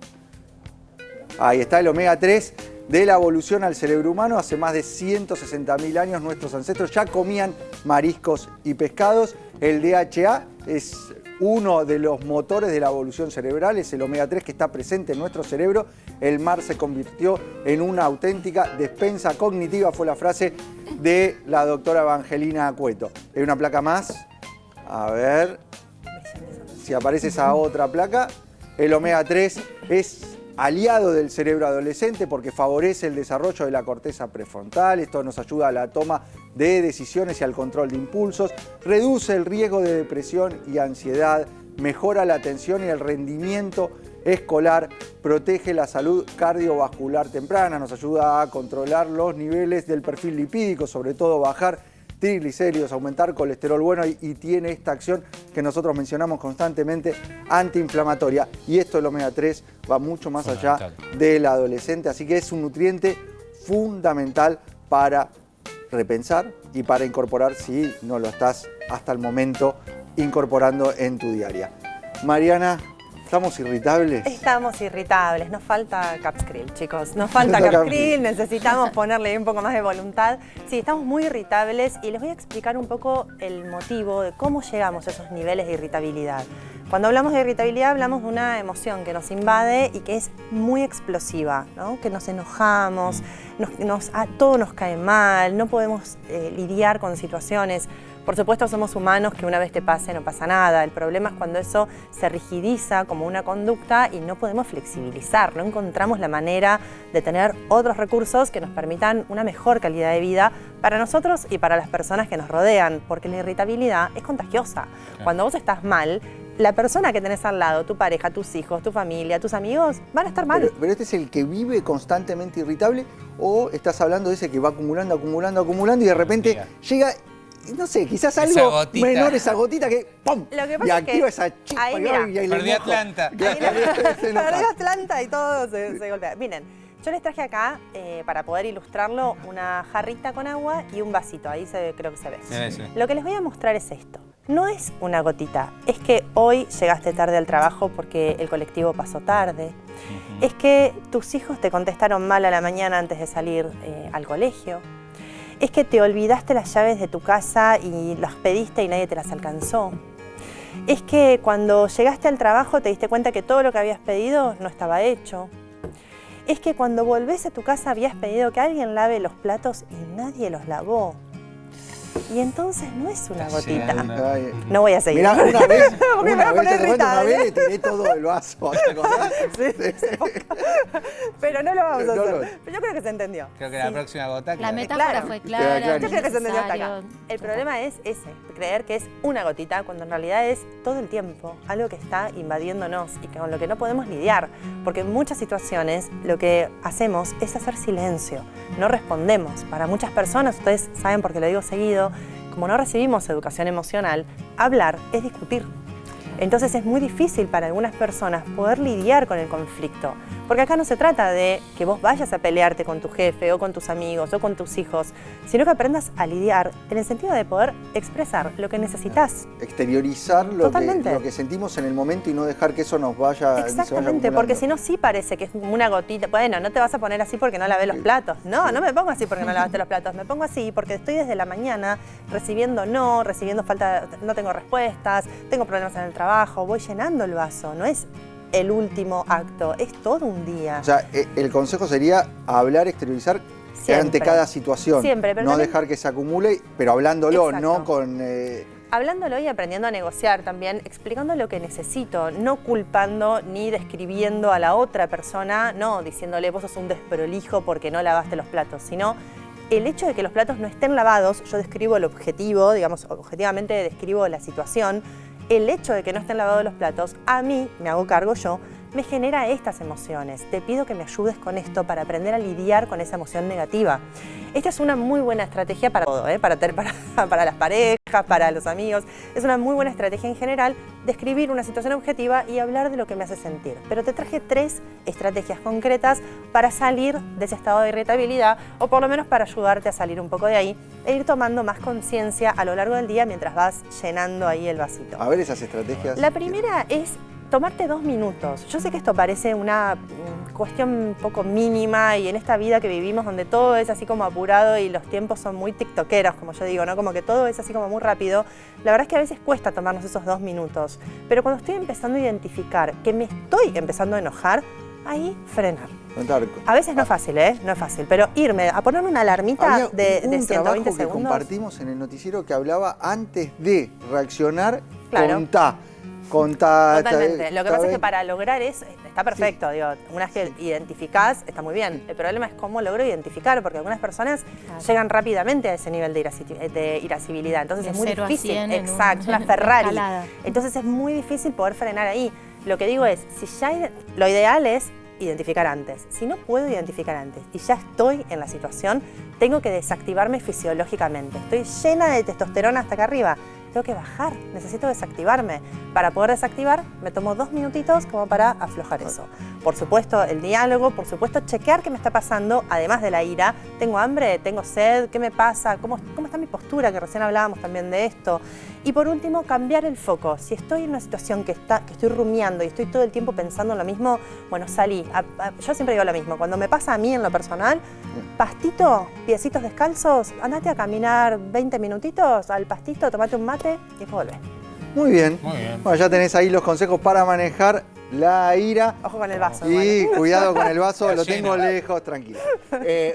Ahí está el omega 3 de la evolución al cerebro humano. Hace más de 160.000 años nuestros ancestros ya comían mariscos y pescados. El DHA es uno de los motores de la evolución cerebral, es el omega 3 que está presente en nuestro cerebro. El mar se convirtió en una auténtica despensa cognitiva, fue la frase de la doctora Evangelina Cueto. Hay una placa más, a ver si aparece esa otra placa. El omega 3 es aliado del cerebro adolescente porque favorece el desarrollo de la corteza prefrontal. Esto nos ayuda a la toma de decisiones y al control de impulsos, reduce el riesgo de depresión y ansiedad, mejora la atención y el rendimiento escolar, protege la salud cardiovascular temprana, nos ayuda a controlar los niveles del perfil lipídico, sobre todo bajar triglicéridos, aumentar colesterol bueno y tiene esta acción que nosotros mencionamos constantemente, antiinflamatoria. Y esto del omega 3 va mucho más allá del adolescente, así que es un nutriente fundamental para repensar y para incorporar si no lo estás hasta el momento incorporando en tu diaria. Mariana, ¿estamos irritables? Estamos irritables, nos falta Capskrill, chicos, nos falta Capskrill, necesitamos ponerle un poco más de voluntad. Sí, estamos muy irritables y les voy a explicar un poco el motivo de cómo llegamos a esos niveles de irritabilidad. Cuando hablamos de irritabilidad hablamos de una emoción que nos invade y que es muy explosiva, ¿no? Que nos enojamos, todo nos cae mal, no podemos lidiar con situaciones Por supuesto somos humanos, que una vez te pase no pasa nada. El problema es cuando eso se rigidiza como una conducta y no podemos flexibilizar, no encontramos la manera de tener otros recursos que nos permitan una mejor calidad de vida para nosotros y para las personas que nos rodean, porque la irritabilidad es contagiosa. Cuando vos estás mal, la persona que tenés al lado, tu pareja, tus hijos, tu familia, tus amigos, van a estar mal. Pero este es el que vive constantemente irritable, o estás hablando de ese que va acumulando y de repente llega, no sé, quizás algo menor, esa gotita que ¡pum! Lo que pasa y activa esa chispa ahí, y perdí Atlanta. Perdió Atlanta y todo se golpea. Miren, yo les traje acá, para poder ilustrarlo, una jarrita con agua y un vasito. Ahí creo que se ve. Sí. Lo que les voy a mostrar es esto. No es una gotita, es que hoy llegaste tarde al trabajo porque el colectivo pasó tarde. Es que tus hijos te contestaron mal a la mañana antes de salir al colegio. Es que te olvidaste las llaves de tu casa y las pediste y nadie te las alcanzó. Es que cuando llegaste al trabajo te diste cuenta que todo lo que habías pedido no estaba hecho. Es que cuando volvés a tu casa habías pedido que alguien lave los platos y nadie los lavó. Y entonces no es una gotita. No voy a seguir. Mirá, una vez irritable. le tiré todo el vaso. Pero no lo vamos a hacer. Pero yo creo que se entendió. Creo que la próxima gota... La metáfora fue clara. Yo creo que se entendió hasta acá. El problema es ese, creer que es una gotita cuando en realidad es todo el tiempo algo que está invadiéndonos y con lo que no podemos lidiar. Porque en muchas situaciones lo que hacemos es hacer silencio, no respondemos. Para muchas personas, ustedes saben porque lo digo seguido, como no recibimos educación emocional, hablar es discutir. Entonces es muy difícil para algunas personas poder lidiar con el conflicto. Porque acá no se trata de que vos vayas a pelearte con tu jefe o con tus amigos o con tus hijos, sino que aprendas a lidiar en el sentido de poder expresar lo que necesitas. Exteriorizar lo que sentimos en el momento y no dejar que eso nos vaya... Exactamente, porque si no sí parece que es una gotita. Bueno, no te vas a poner así porque no lavé los platos. No, no me pongo así porque no lavaste los platos. Me pongo así porque estoy desde la mañana recibiendo falta, no tengo respuestas, tengo problemas en el trabajo, voy llenando el vaso. No es el último acto, es todo un día. O sea, el consejo sería hablar, exteriorizar ante cada situación. Siempre, pero no también dejar que se acumule, pero hablándolo, exacto, no con... Hablándolo y aprendiendo a negociar también, explicando lo que necesito, no culpando ni describiendo a la otra persona, no diciéndole vos sos un desprolijo porque no lavaste los platos, sino el hecho de que los platos no estén lavados, yo describo el objetivo, digamos, objetivamente describo la situación. El hecho de que no estén lavados los platos, a mí, me hago cargo yo, me genera estas emociones. Te pido que me ayudes con esto para aprender a lidiar con esa emoción negativa. Esta es una muy buena estrategia para todo, para las parejas, para los amigos. Es una muy buena estrategia en general describir una situación objetiva y hablar de lo que me hace sentir. Pero te traje 3 estrategias concretas para salir de ese estado de irritabilidad o por lo menos para ayudarte a salir un poco de ahí e ir tomando más conciencia a lo largo del día mientras vas llenando ahí el vasito. A ver esas estrategias. La primera es tomarte 2 minutos. Yo sé que esto parece una cuestión un poco mínima y en esta vida que vivimos donde todo es así como apurado y los tiempos son muy tiktokeros, como yo digo, ¿no? Como que todo es así como muy rápido. La verdad es que a veces cuesta tomarnos esos 2 minutos. Pero cuando estoy empezando a identificar que me estoy empezando a enojar, ahí frenar. A veces no es fácil, No es fácil, pero irme a ponerme una alarmita de 120 segundos. Que compartimos en el noticiero que hablaba antes de reaccionar, claro. Contá. Totalmente. Lo que pasa es que para lograr eso, está perfecto, digo, una vez que identificás, está muy bien. El problema es cómo logro identificar, porque algunas personas llegan rápidamente a ese nivel de irascibilidad. Entonces es muy difícil. Exacto, una Ferrari. Entonces es muy difícil poder frenar ahí. Lo que digo es, lo ideal es identificar antes. Si no puedo identificar antes y ya estoy en la situación, tengo que desactivarme fisiológicamente. Estoy llena de testosterona hasta acá arriba. Tengo que bajar, necesito desactivarme. Para poder desactivar, me tomo 2 minutitos como para aflojar eso. Por supuesto, el diálogo, por supuesto, chequear qué me está pasando, además de la ira. ¿Tengo hambre? ¿Tengo sed? ¿Qué me pasa? ¿Cómo está mi postura? Que recién hablábamos también de esto. Y por último, cambiar el foco. Si estoy en una situación que estoy rumiando y estoy todo el tiempo pensando en lo mismo, bueno, salí. Yo siempre digo lo mismo. Cuando me pasa a mí en lo personal, pastito, piecitos descalzos, andate a caminar 20 minutitos al pastito, tomate un mate y después volvés. Muy bien. Bueno, ya tenés ahí los consejos para manejar la ira. Ojo con el vaso. Y igual. cuidado con el vaso, lo Está tengo lleno. lejos, tranquilo.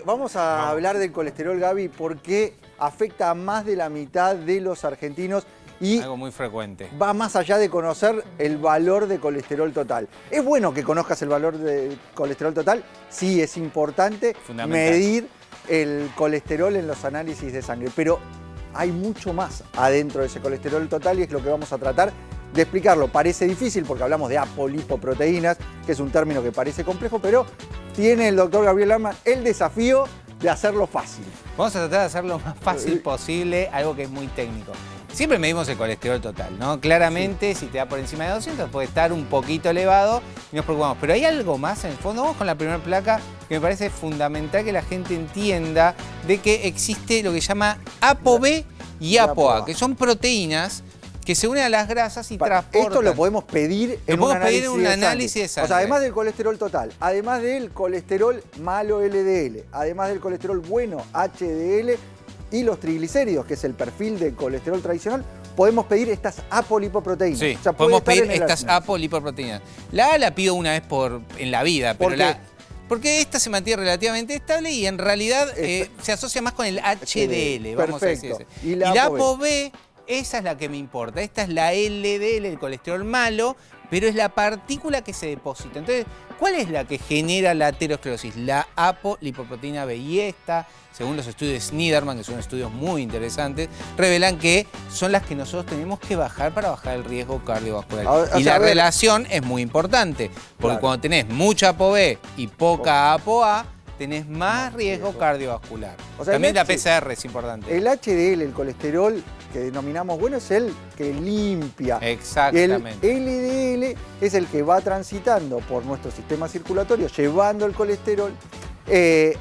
Vamos a hablar del colesterol, Gaby, porque afecta a más de la mitad de los argentinos y Algo muy frecuente. va más allá de conocer el valor de colesterol total. ¿Es bueno que conozcas el valor de colesterol total? Sí, es importante Fundamental. medir el colesterol en los análisis de sangre, pero hay mucho más adentro de ese colesterol total y es lo que vamos a tratar de explicarlo. Parece difícil porque hablamos de apolipoproteínas, que es un término que parece complejo, pero tiene el doctor Gabriel Arman el desafío de hacerlo fácil. Vamos a tratar de hacerlo lo más fácil posible, algo que es muy técnico. Siempre medimos el colesterol total, ¿no? Claramente, si te da por encima de 200, puede estar un poquito elevado y nos preocupamos. Pero hay algo más en el fondo. Vamos con la primera placa, que me parece fundamental que la gente entienda de que existe lo que se llama ApoB y ApoA, que son proteínas que se unen a las grasas y transportan. Esto lo podemos pedir en un análisis de sangre. O sea, además del colesterol total, además del colesterol malo LDL, además del colesterol bueno HDL y los triglicéridos, que es el perfil de colesterol tradicional, podemos pedir estas apolipoproteínas. Sí, o sea, podemos puede estar pedir en el estas alimento. apolipoproteínas. La A la pido una vez en la vida, ¿Por pero qué? porque esta se mantiene relativamente estable y en realidad se asocia más con el HDL, vamos a decir. Perfecto. Y la ApoB, esa es la que me importa. Esta es la LDL, el colesterol malo, pero es la partícula que se deposita. Entonces, ¿cuál es la que genera la aterosclerosis? La apolipoproteína B. Y esta, según los estudios de Sniderman, que son estudios muy interesantes, revelan que son las que nosotros tenemos que bajar para bajar el riesgo cardiovascular. Y la relación es muy importante, porque cuando tenés mucha ApoB y poca ApoA, tenés más riesgo cardiovascular. O sea, también la PCR es importante. El HDL, el colesterol que denominamos bueno, es el que limpia. Exactamente. El LDL es el que va transitando por nuestro sistema circulatorio, llevando el colesterol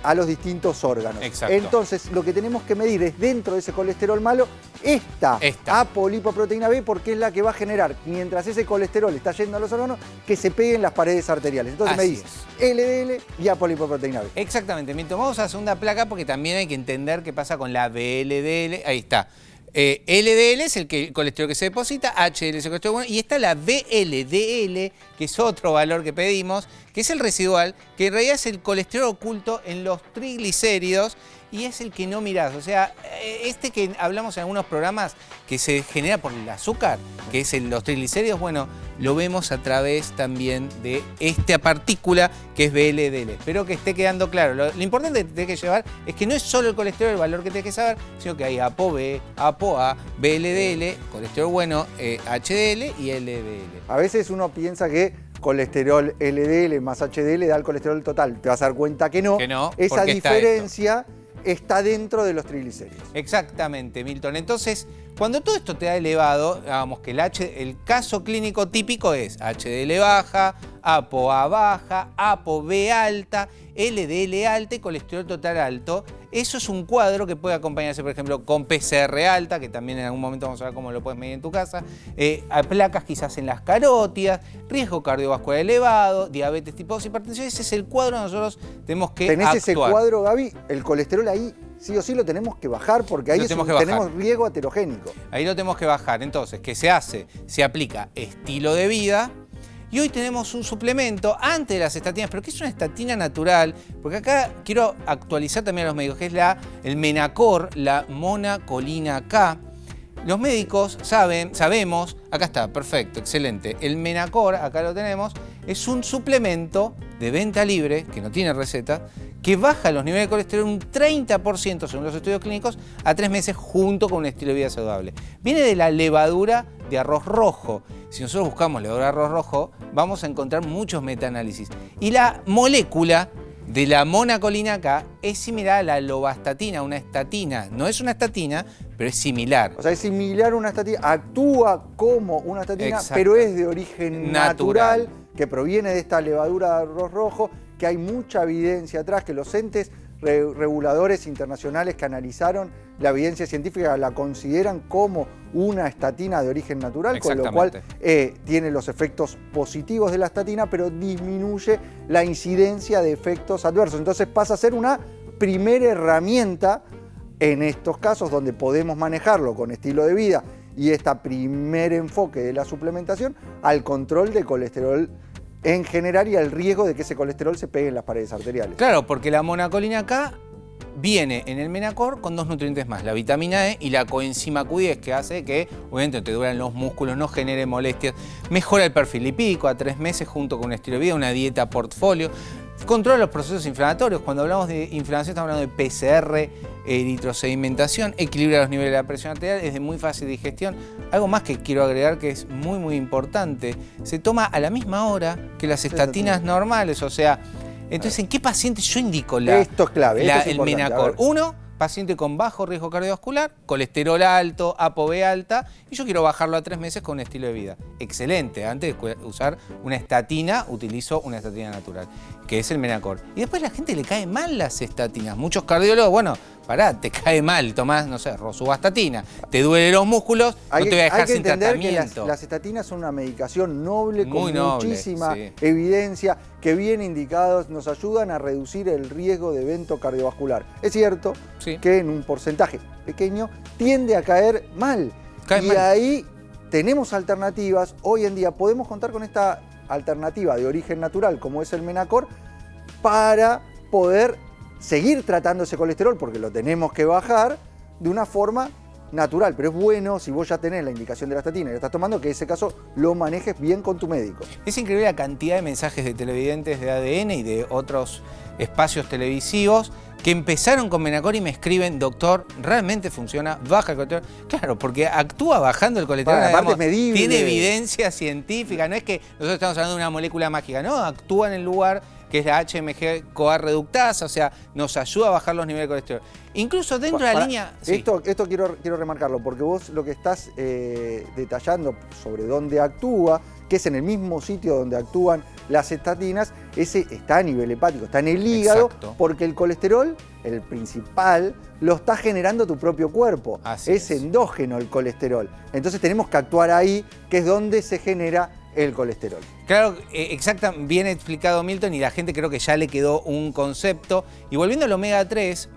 a los distintos órganos. Exacto. Entonces, lo que tenemos que medir es dentro de ese colesterol malo esta apolipoproteína B, porque es la que va a generar, mientras ese colesterol está yendo a los órganos, que se peguen las paredes arteriales. Entonces me dice LDL y apolipoproteína B. Exactamente. Milton, vamos a la segunda placa porque también hay que entender qué pasa con la VLDL. Ahí está. LDL es el colesterol que se deposita, HDL es el colesterol bueno, y está la VLDL, que es otro valor que pedimos, que es el residual, que en realidad es el colesterol oculto en los triglicéridos y es el que no mirás. O sea, este que hablamos en algunos programas que se genera por el azúcar, que es los triglicéridos, bueno, lo vemos a través también de esta partícula que es VLDL. Espero que esté quedando claro. Lo importante que tenés que llevar es que no es solo el colesterol el valor que tenés que saber, sino que hay ApoB, ApoA, VLDL, colesterol bueno, HDL y LDL. A veces uno piensa que colesterol LDL más HDL da el colesterol total. Te vas a dar cuenta que no. Esa diferencia está dentro de los triglicéridos. Exactamente, Milton. Entonces, cuando todo esto te da elevado, digamos que el caso clínico típico es HDL baja, ApoA baja, ApoB alta, LDL alta y colesterol total alto. Eso es un cuadro que puede acompañarse, por ejemplo, con PCR alta, que también en algún momento vamos a ver cómo lo puedes medir en tu casa, placas quizás en las carótidas, riesgo cardiovascular elevado, diabetes tipo 2, hipertensión. Ese es el cuadro que nosotros tenemos que actuar. ¿Tenés ese cuadro, Gaby? El colesterol ahí sí o sí lo tenemos que bajar porque ahí tenemos riesgo aterogénico. Ahí lo tenemos que bajar. Entonces, ¿qué se hace? Se aplica estilo de vida. Y hoy tenemos un suplemento antes de las estatinas, pero ¿qué es una estatina natural? Porque acá quiero actualizar también a los médicos, que es el Menacor, la monacolina K. Los médicos sabemos, acá está, perfecto, excelente. El Menacor, acá lo tenemos, es un suplemento de venta libre, que no tiene receta, que baja los niveles de colesterol un 30% según los estudios clínicos a 3 meses junto con un estilo de vida saludable. Viene de la levadura de arroz rojo. Si nosotros buscamos levadura de arroz rojo, vamos a encontrar muchos metaanálisis. Y la molécula de la monacolina K es similar a la lovastatina, una estatina. No es una estatina, pero es similar. O sea, es similar a una estatina, actúa como una estatina, pero es de origen natural, que proviene de esta levadura de arroz rojo, que hay mucha evidencia atrás, que los entes reguladores internacionales que analizaron la evidencia científica la consideran como una estatina de origen natural, con lo cual tiene los efectos positivos de la estatina, pero disminuye la incidencia de efectos adversos. Entonces pasa a ser una primera herramienta en estos casos donde podemos manejarlo con estilo de vida y este primer enfoque de la suplementación al control de colesterol en generaría el riesgo de que ese colesterol se pegue en las paredes arteriales. Claro, porque la monacolina K viene en el Menacor con 2 nutrientes más, la vitamina E y la coenzima Q10, que hace que, obviamente, te duelen los músculos, no genere molestias, mejora el perfil lipídico a 3 meses junto con un estilo de vida, una dieta portfolio, controla los procesos inflamatorios. Cuando hablamos de inflamación estamos hablando de PCR, eritrosedimentación, equilibra los niveles de la presión arterial, es de muy fácil digestión. Algo más que quiero agregar que es muy importante, se toma a la misma hora que las estatinas normales, o sea, entonces, ¿en qué paciente yo indico esto es clave, esto es el Menacor? 1, paciente con bajo riesgo cardiovascular, colesterol alto, ApoB alta, y yo quiero bajarlo a 3 meses con un estilo de vida. Excelente, antes de usar una estatina, utilizo una estatina natural, que es el Menacor. Y después a la gente le cae mal las estatinas. Muchos cardiólogos, bueno, pará, te cae mal, tomás, no sé, rosuvastatina, te duelen los músculos, no te voy a dejar sin tratamiento. Que las estatinas son una medicación noble, con muchísima evidencia, que bien indicados nos ayudan a reducir el riesgo de evento cardiovascular. Es cierto que en un porcentaje pequeño tiende a caer mal. Ahí tenemos alternativas. Hoy en día podemos contar con esta alternativa de origen natural, como es el Menacor, para poder seguir tratando ese colesterol, porque lo tenemos que bajar de una forma natural. Pero es bueno, si vos ya tenés la indicación de la estatina y la estás tomando, que en ese caso lo manejes bien con tu médico. Es increíble la cantidad de mensajes de televidentes de ADN y de otros espacios televisivos que empezaron con Menacor y me escriben: doctor, ¿realmente funciona? ¿Baja el colesterol? Claro, porque actúa bajando el colesterol. Bueno, aparte es medible. Tiene evidencia científica, no es que nosotros estamos hablando de una molécula mágica, no, actúa en el lugar que es la HMG-CoA reductasa, o sea, nos ayuda a bajar los niveles de colesterol. Incluso dentro de la línea... Esto quiero remarcarlo, porque vos lo que estás detallando sobre dónde actúa, que es en el mismo sitio donde actúan las estatinas, ese está a nivel hepático, está en el hígado, porque el colesterol, el principal, lo está generando tu propio cuerpo. Es endógeno el colesterol. Entonces tenemos que actuar ahí, que es donde se genera el colesterol. Claro, exacto, bien explicado Milton, y la gente creo que ya le quedó un concepto. Y volviendo al omega 3,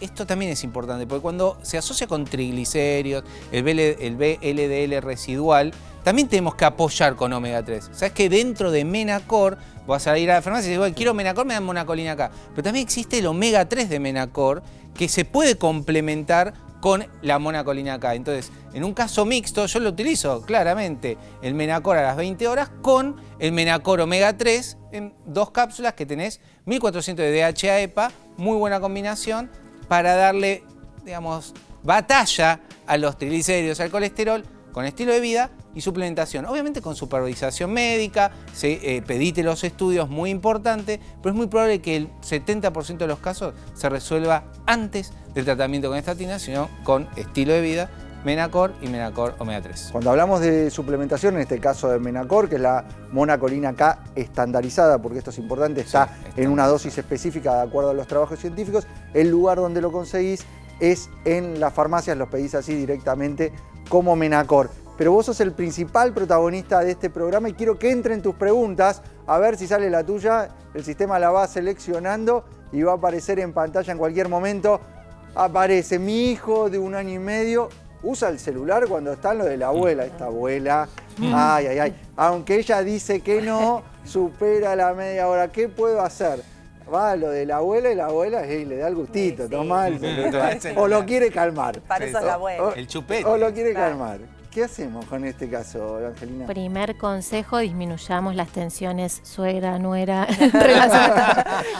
esto también es importante, porque cuando se asocia con triglicéridos, el VLDL residual, también tenemos que apoyar con omega 3. Sabes que dentro de Menacor, vas a ir a la farmacia y dices, bueno, quiero Menacor, me dan monacolina acá. Pero también existe el omega 3 de Menacor, que se puede complementar con la monacolina K. Entonces, en un caso mixto, yo lo utilizo claramente el Menacor a las 20 horas con el Menacor omega 3 en 2 cápsulas que tenés 1400 de DHA-EPA, muy buena combinación para darle, digamos, batalla a los triglicéridos, al colesterol, con estilo de vida y suplementación. Obviamente con supervisación médica, pedite los estudios, muy importante, pero es muy probable que el 70% de los casos se resuelva antes del tratamiento con estatina, sino con estilo de vida, Menacor y Menacor omega 3. Cuando hablamos de suplementación, en este caso de Menacor, que es la monacolina K estandarizada, porque esto es importante, está en una dosis específica de acuerdo a los trabajos científicos, el lugar donde lo conseguís es en las farmacias, los pedís así directamente como Menacor. Pero vos sos el principal protagonista de este programa y quiero que entren tus preguntas, a ver si sale la tuya. El sistema la va seleccionando y va a aparecer en pantalla en cualquier momento. Aparece: mi hijo de 1 año y medio usa el celular cuando está en lo de la abuela. Esta abuela, ay. Aunque ella dice que no, supera la media hora. ¿Qué puedo hacer? Va a lo de la abuela y la abuela le da el gustito, toma el celular. O lo quiere calmar. Para eso es la abuela. El chupete. O lo quiere calmar. ¿Qué hacemos con este caso, Angelina? Primer consejo: disminuyamos las tensiones suegra-nuera.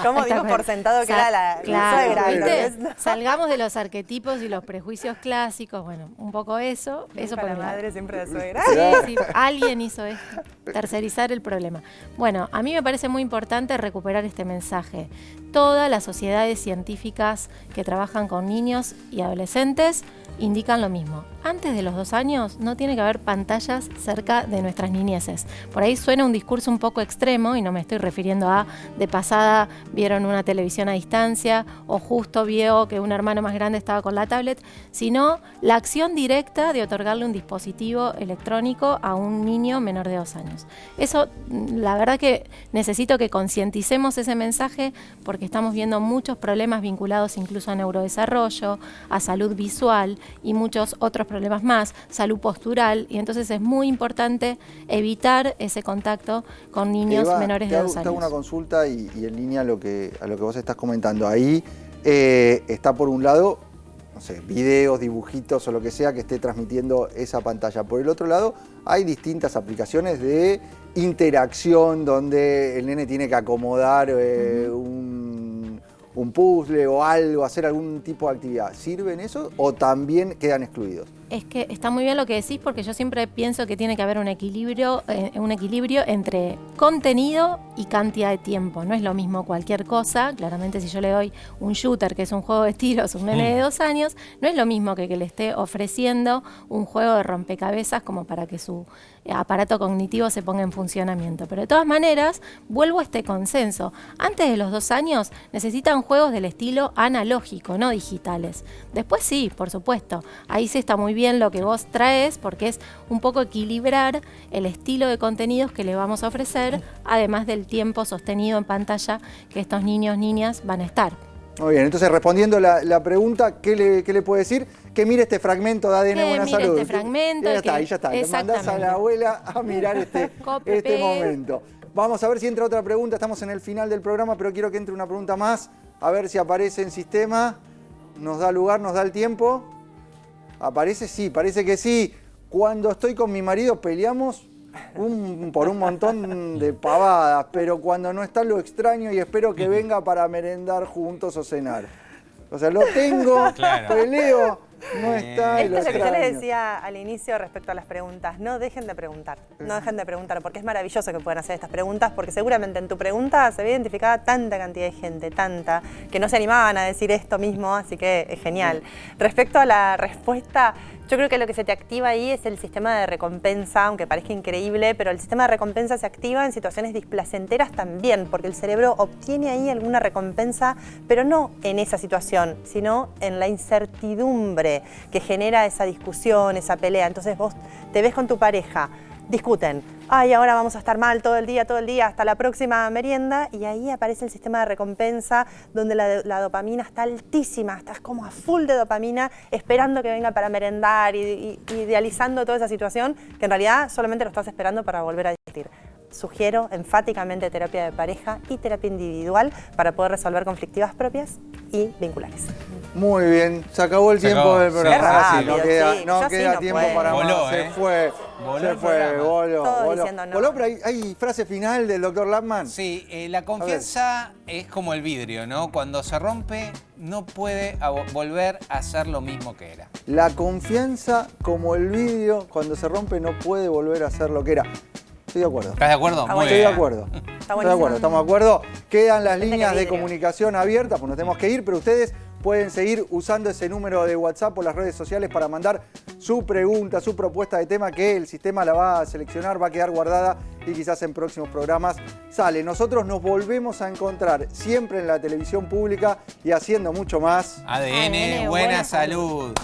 ¿Cómo digo por sentado que era la suegra? ¿Viste? Salgamos de los arquetipos y los prejuicios clásicos. Bueno, un poco eso. Eso para la madre, siempre la suegra. Sí, alguien hizo esto. Tercerizar el problema. Bueno, a mí me parece muy importante recuperar este mensaje. Todas las sociedades científicas que trabajan con niños y adolescentes indican lo mismo. Antes de los 2 años no tiene que haber pantallas cerca de nuestras niñeces. Por ahí suena un discurso un poco extremo y no me estoy refiriendo a de pasada vieron una televisión a distancia o justo vio que un hermano más grande estaba con la tablet, sino la acción directa de otorgarle un dispositivo electrónico a un niño menor de 2 años. Eso, la verdad que necesito que concienticemos ese mensaje porque estamos viendo muchos problemas vinculados incluso a neurodesarrollo, a salud visual y muchos otros problemas más, salud postural y entonces es muy importante evitar ese contacto con niños menores de 2 años. Te hago una consulta y en línea a lo que vos estás comentando. Ahí está por un lado, no sé, videos, dibujitos o lo que sea que esté transmitiendo esa pantalla. Por el otro lado, hay distintas aplicaciones de interacción donde el nene tiene que acomodar un puzzle o algo, hacer algún tipo de actividad. ¿Sirven eso o también quedan excluidos? Es que está muy bien lo que decís porque yo siempre pienso que tiene que haber un equilibrio entre contenido y cantidad de tiempo. No es lo mismo cualquier cosa. Claramente si yo le doy un shooter, que es un juego de tiros a un nene de 2 años, no es lo mismo que le esté ofreciendo un juego de rompecabezas como para que su aparato cognitivo se ponga en funcionamiento. Pero de todas maneras, vuelvo a este consenso. Antes de los 2 años necesitan juegos del estilo analógico, no digitales. Después sí, por supuesto. Ahí sí está muy bien lo que vos traes porque es un poco equilibrar el estilo de contenidos que le vamos a ofrecer, además del tiempo sostenido en pantalla que estos niños, niñas van a estar. Muy bien, entonces respondiendo la pregunta, ¿qué le puede decir? Que mire este fragmento de ADN Buena Salud. Este fragmento. Ahí ya está. Le mandás a la abuela a mirar este momento. Vamos a ver si entra otra pregunta. Estamos en el final del programa, pero quiero que entre una pregunta más. A ver si aparece en sistema. ¿Nos da lugar? ¿Nos da el tiempo? ¿Aparece? Sí, parece que sí. Cuando estoy con mi marido peleamos por un montón de pavadas, pero cuando no está lo extraño y espero que venga para merendar juntos o cenar. O sea, lo tengo, peleo, no está y lo Esto es lo que yo extraño. les decía al inicio respecto a las preguntas. No dejen de preguntar, no dejen de preguntar, porque es maravilloso que puedan hacer estas preguntas, porque seguramente en tu pregunta se ve identificada tanta cantidad de gente, tanta, que no se animaban a decir esto mismo, así que es genial. Respecto a la respuesta, yo creo que lo que se te activa ahí es el sistema de recompensa, aunque parezca increíble, pero el sistema de recompensa se activa en situaciones displacenteras también, porque el cerebro obtiene ahí alguna recompensa, pero no en esa situación, sino en la incertidumbre que genera esa discusión, esa pelea. Entonces vos te ves con tu pareja, discuten, ay, ahora vamos a estar mal todo el día, hasta la próxima merienda, y ahí aparece el sistema de recompensa donde la dopamina está altísima, estás como a full de dopamina, esperando que venga para merendar y idealizando toda esa situación, que en realidad solamente lo estás esperando para volver a discutir. Sugiero enfáticamente terapia de pareja y terapia individual para poder resolver conflictivas propias y vinculares. Muy bien, se acabó el tiempo del programa. Sí, no queda tiempo para voló, más. Se fue, voló. Voló, Pero hay frase final del doctor Lapman. Sí, la confianza es como el vidrio, ¿no? Cuando se rompe, no puede volver a ser lo mismo que era. La confianza, como el vidrio, cuando se rompe, no puede volver a ser lo que era. Estoy de acuerdo. ¿Estás de acuerdo? Muy Estoy bien. de acuerdo. Está Estamos de acuerdo. Quedan las líneas de vidrio. comunicación abiertas, pues nos tenemos que ir, pero ustedes pueden seguir usando ese número de WhatsApp o las redes sociales para mandar su pregunta, su propuesta de tema, que el sistema la va a seleccionar, va a quedar guardada y quizás en próximos programas sale. Nosotros nos volvemos a encontrar siempre en la televisión pública y haciendo mucho más. ADN, buena salud.